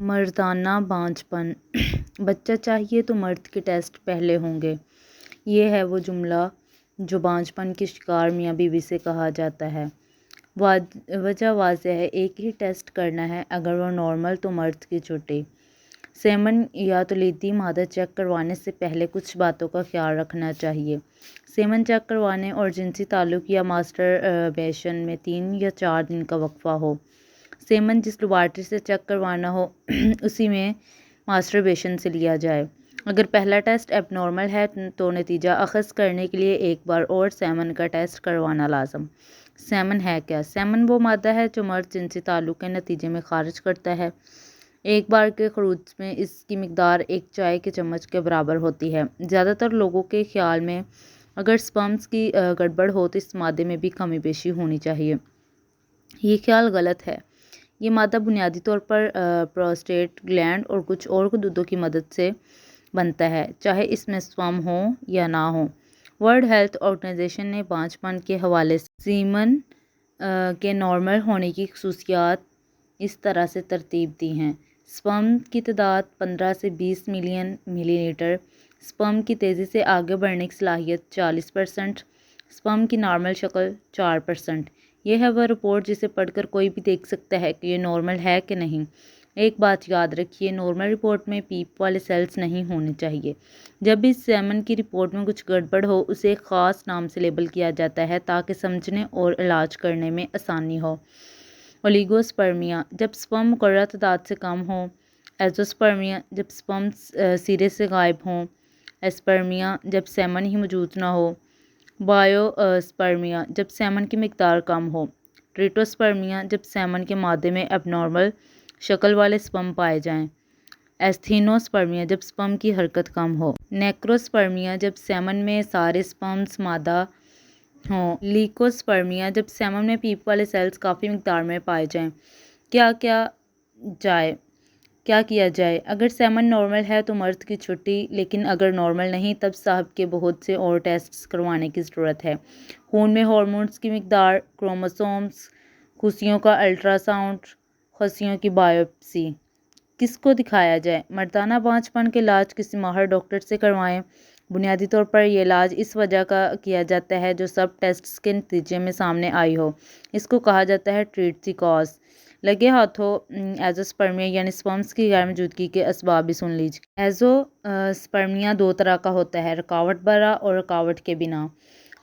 مردانہ بانجھ پن بچہ چاہیے تو مرد کے ٹیسٹ پہلے ہوں گے۔ یہ ہے وہ جملہ جو بانجھ پن کے شکار میاں بیوی سے کہا جاتا ہے۔ وجہ واضح ہے، ایک ہی ٹیسٹ کرنا ہے، اگر وہ نارمل تو مرد کی چھٹی۔ سیمن یا تولیدی مادہ چیک کروانے سے پہلے کچھ باتوں کا خیال رکھنا چاہیے۔ سیمن چیک کروانے اور جنسی تعلق یا ماسٹربیشن میں 3 یا 4 دن کا وقفہ ہو۔ سیمن جس لیبارٹری سے چیک کروانا ہو اسی میں ماسٹربیشن سے لیا جائے۔ اگر پہلا ٹیسٹ ایب نارمل ہے تو نتیجہ اخذ کرنے کے لیے ایک بار اور سیمن کا ٹیسٹ کروانا لازم۔ سیمن ہے کیا؟ سیمن وہ مادہ ہے جو مرد جنسی تعلق کے نتیجے میں خارج کرتا ہے۔ ایک بار کے خروج میں اس کی مقدار ایک چائے کے چمچ کے برابر ہوتی ہے۔ زیادہ تر لوگوں کے خیال میں اگر سپرمز کی گڑبڑ ہو تو اس مادے میں بھی کمی بیشی ہونی چاہیے۔ یہ خیال غلط ہے۔ یہ مادہ بنیادی طور پر پروسٹیٹ گلینڈ اور کچھ اور غدودوں کی مدد سے بنتا ہے، چاہے اس میں سپرم ہو یا نہ ہو۔ ورلڈ ہیلتھ آرگنائزیشن نے بانجھ پن کے حوالے سے سیمن کے نارمل ہونے کی خصوصیات اس طرح سے ترتیب دی ہیں۔ سپرم کی تعداد 15 سے 20 ملین ملی لیٹر، سپرم کی تیزی سے آگے بڑھنے کی صلاحیت 40%، سپرم کی نارمل شکل 4%۔ یہ ہے وہ رپورٹ جسے پڑھ کر کوئی بھی دیکھ سکتا ہے کہ یہ نارمل ہے کہ نہیں۔ ایک بات یاد رکھیے، نارمل رپورٹ میں پیپ والے سیلز نہیں ہونے چاہیے۔ جب بھی سیمن کی رپورٹ میں کچھ گڑبڑ ہو اسے ایک خاص نام سے لیبل کیا جاتا ہے تاکہ سمجھنے اور علاج کرنے میں آسانی ہو۔ اولیگوسپرمیا، جب سپرم مقررہ تعداد سے کم ہو۔ ایزوسپرمیا، جب سپرم سرے سے غائب ہوں۔ ایسپرمیا، جب سیمن ہی موجود نہ ہو۔ بایوسپرمیا، جب سیمن کی مقدار کم ہو۔ ٹریٹوسپرمیا، جب سیمن کے مادے میں ایب نارمل شکل والے سپرم پائے جائیں۔ ایستھینوسپرمیا، جب سپرم کی حرکت کم ہو۔ نیکروسپرمیا، جب سیمن میں سارے سپرمز مادہ ہوں۔ لیکوسپرمیا، جب سیمن میں پیپ والے سیلز کافی مقدار میں پائے جائیں۔ کیا کیا جائے؟ اگر سیمن نارمل ہے تو مرد کی چھٹی، لیکن اگر نارمل نہیں تب صاحب کے بہت سے اور ٹیسٹس کروانے کی ضرورت ہے۔ خون میں ہارمونز کی مقدار، کروموسومز، خصیوں کا الٹرا ساؤنڈ، خصیوں کی بائیوپسی۔ کس کو دکھایا جائے؟ مردانہ بانجھ پن کے علاج کسی ماہر ڈاکٹر سے کروائیں۔ بنیادی طور پر یہ علاج اس وجہ کا کیا جاتا ہے جو سب ٹیسٹس کے نتیجے میں سامنے آئی ہو، اس کو کہا جاتا ہے ٹریٹ دی کاز۔ لگے ہاتھوں ایزوسپرمیا یعنی سپرمز کی غیر موجودگی کے اسباب بھی سن لیجیے۔ ایزوسپرمیا 2 طرح کا ہوتا ہے، رکاوٹ بھرا اور رکاوٹ کے بنا۔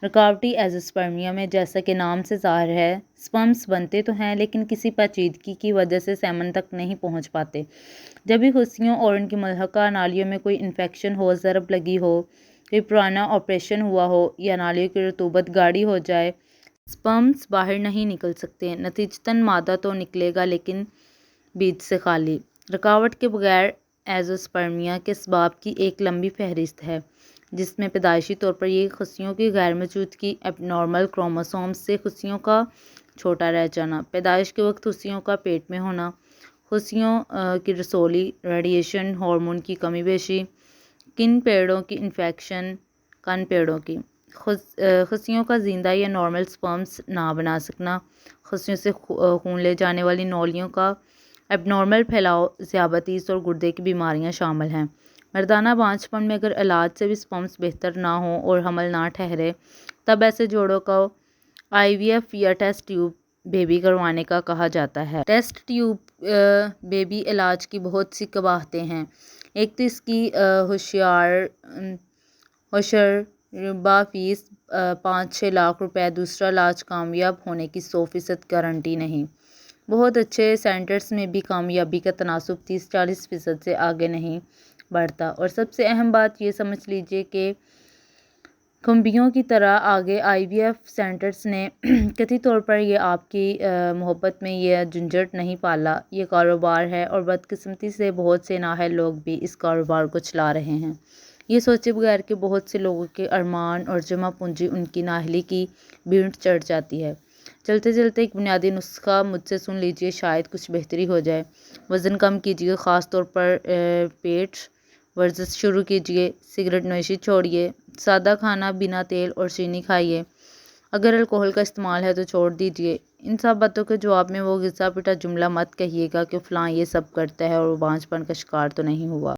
رکاوٹی ایزوسپرمیا میں جیسا کہ نام سے ظاہر ہے سپرمز بنتے تو ہیں لیکن کسی پیچیدگی کی وجہ سے سیمن تک نہیں پہنچ پاتے۔ جب بھی خصیوں اور ان کی ملحقہ نالیوں میں کوئی انفیکشن ہو، ضرب لگی ہو، کوئی پرانا آپریشن ہوا ہو یا نالیوں کی رطوبت گاڑھی ہو جائے، سپرمز باہر نہیں نکل سکتے۔ نتیجتاً مادہ تو نکلے گا لیکن بیج سے خالی۔ رکاوٹ کے بغیر ایزوسپرمیا کے اسباب کی ایک لمبی فہرست ہے، جس میں پیدائشی طور پر یہ خصیوں کی غیر موجودگی، ایب نارمل کروموسومز سے خصیوں کا چھوٹا رہ جانا، پیدائش کے وقت خصیوں کا پیٹ میں ہونا، خصیوں کی رسولی، ریڈیشن، ہارمون کی کمی بیشی، کن پیڑوں کی انفیکشن، کن پیڑوں کی، خصیوں کا زندہ یا نارمل سپرمز نہ بنا سکنا، خصیوں سے خون لے جانے والی نالیوں کا ایب نارمل پھیلاؤ، ذیابیطس اور گردے کی بیماریاں شامل ہیں۔ مردانہ بانجھ پن میں اگر علاج سے بھی سپرمز بہتر نہ ہوں اور حمل نہ ٹھہرے تب ایسے جوڑوں کو IVF یا ٹیسٹ ٹیوب بیبی کروانے کا کہا جاتا ہے۔ ٹیسٹ ٹیوب بیبی علاج کی بہت سی قباحتیں ہیں۔ ایک تو اس کی ہوشربا فیس 5-6 لاکھ روپے، دوسرا علاج کامیاب ہونے کی 100% گارنٹی نہیں۔ بہت اچھے سینٹرز میں بھی کامیابی کا تناسب 30-40% سے آگے نہیں بڑھتا، اور سب سے اہم بات یہ سمجھ لیجیے کہ کھمبیوں کی طرح آگے IVF سینٹرز نے قطعی طور پر یہ آپ کی محبت میں یہ جھنجھٹ نہیں پالا، یہ کاروبار ہے اور بدقسمتی سے بہت سے نااہل لوگ بھی اس کاروبار کو چلا رہے ہیں، یہ سوچے بغیر کہ بہت سے لوگوں کے ارمان اور جمع پونجی ان کی نااہلی کی بھینٹ چڑھ جاتی ہے۔ چلتے چلتے ایک بنیادی نسخہ مجھ سے سن لیجیے، شاید کچھ بہتری ہو جائے۔ وزن کم کیجیے، خاص طور پر پیٹ، ورزش شروع کیجیے، سگریٹ نوشی چھوڑیے، سادہ کھانا بنا تیل اور چینی کھائیے، اگر الکوہل کا استعمال ہے تو چھوڑ دیجیے، ان سب باتوں کے جواب میں وہ گھسا پٹا جملہ مت کہیے گا کہ فلاں یہ سب کرتا ہے اور وہ بانجھ پن کا شکار تو نہیں ہوا۔